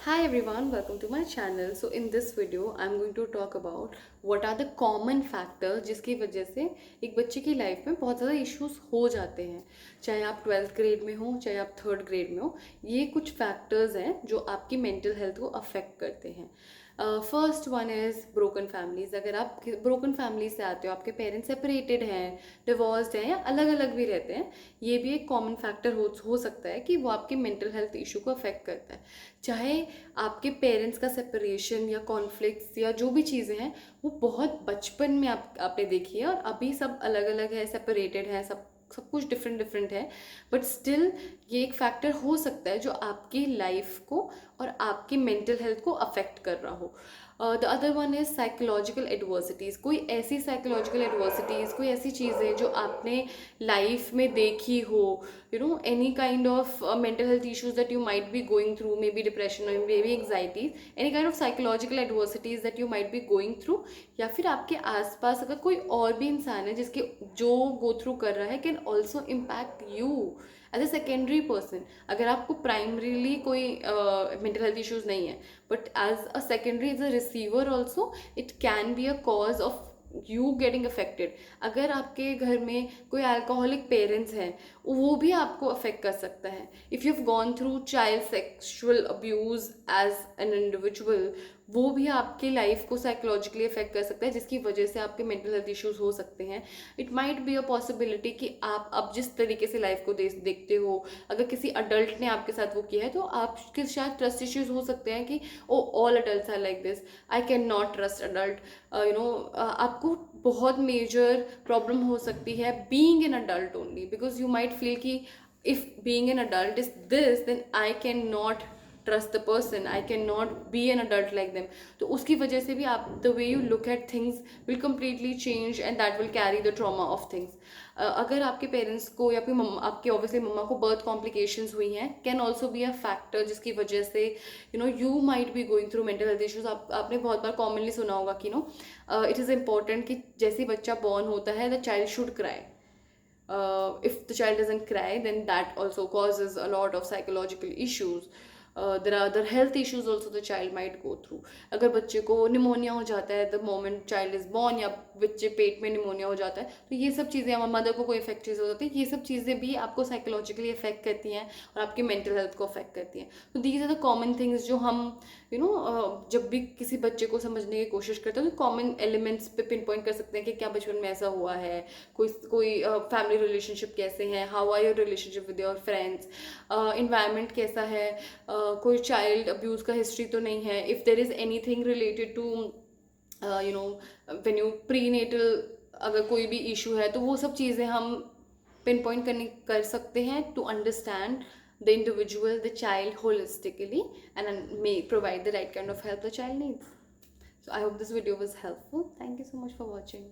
Hi everyone, welcome to my channel. So in this video I'm going to talk about what are the common factors जिसकी वजह से एक बच्चे की life में बहुत ज़्यादा इश्यूज हो जाते हैं। चाहे आप 12th ग्रेड में हो, चाहे आप 3rd ग्रेड में हो, ये कुछ फैक्टर्स हैं जो आपकी मेंटल हेल्थ को अफेक्ट करते हैं। First one is broken families. अगर आप ब्रोकन फैमिली से आते हो, आपके पेरेंट्स सेपरेटेड हैं, डिवोर्स्ड हैं या अलग अलग भी रहते हैं, ये भी एक कॉमन फैक्टर हो सकता है कि वो आपके मेंटल हेल्थ इशू को अफेक्ट करता है। चाहे आपके पेरेंट्स का सेपरेशन या कॉन्फ्लिक्ट्स या जो भी चीज़ें हैं वो बहुत बचपन में आपने देखी है और अभी सब अलग अलग है, सेपरेटेड है, सब कुछ डिफरेंट डिफरेंट है, बट स्टिल ये एक फैक्टर हो सकता है जो आपकी लाइफ को और आपकी मेंटल हेल्थ को अफेक्ट कर रहा हो। The other one is psychological adversities. कोई ऐसी साइकोलॉजिकल एडवर्सिटीज़, कोई ऐसी चीज़ें जो आपने लाइफ में देखी हो, any kind of mental health issues that you might be going through, maybe depression or maybe anxiety, any kind of psychological adversities that you might be going through, या फिर आपके आसपास अगर कोई और भी इंसान है जिसके जो गो थ्रू कर रहा है, can also impact you as a secondary person. अगर आपको प्राइमरीली कोई मेंटल हेल्थ इश्यूज नहीं है, but as a secondary, as a receiver also, it can be a cause of you getting affected. अगर आपके घर में कोई अल्कोहलिक पेरेंट्स हैं, वो भी आपको अफेक्ट कर सकता है। If you have gone through child sexual abuse as an individual, वो भी आपकी लाइफ को साइकोलॉजिकली अफेक्ट कर सकता है, जिसकी वजह से आपके मेंटल हेल्थ इश्यूज हो सकते हैं। It might be a possibility कि आप अब जिस तरीके से लाइफ को देखते हो, अगर किसी अडल्ट ने आपके साथ वो किया है तो आपके शायद ट्रस्ट इश्यूज हो सकते हैं कि oh all adults are like this, I can not trust adult. आपको बहुत मेजर प्रॉब्लम हो सकती है being an adult only, because you might feel कि if being an adult is this, then I cannot trust the person, I cannot be an adult like them. तो उसकी वजह से भी आप the way you look at things will completely change and that will carry the trauma of things. अगर आपके parents को या फिर आपके ऑब्वियसली मम्मा को बर्थ कॉम्प्लिकेशंस हुई हैं, can also be a factor जिसकी वजह से you might be going through mental health issues. आपने बहुत बार कॉमनली सुना होगा कि इट इज़ इम्पॉर्टेंट कि जैसे बच्चा बॉर्न होता है the child should cry. If the child doesn't cry, then that also causes a lot of psychological issues. There are other health issues also the child might go through. अगर बच्चे को pneumonia हो जाता है the moment child is born, या बच्चे पेट में pneumonia हो जाता है, तो ये सब चीज़ें, मदर को कोई इफेक्ट चीज़ हो जाती है, ये सब चीज़ें भी आपको साइकोलॉजिकली इफेक्ट करती हैं और आपकी मेंटल हेल्थ को अफेक्ट करती हैं। तो these are the common things जो हम जब भी किसी बच्चे को समझने की कोशिश करते हैं तो कॉमन एलिमेंट्स पे पिन पॉइंट कर सकते हैं कि क्या बचपन में ऐसा हुआ है, कोई कोई फैमिली रिलेशनशिप कैसे हैं, how are your relationship with your friends, environment कैसा है, कोई चाइल्ड अब्यूज़ का हिस्ट्री तो नहीं है, if there is anything related to when you prenatal, अगर कोई भी इशू है तो वो सब चीज़ें हम पिन पॉइंट कर सकते हैं to understand the individual, the child holistically, and may provide the right kind of help the child needs. So I hope this video was helpful. Thank you so much for watching.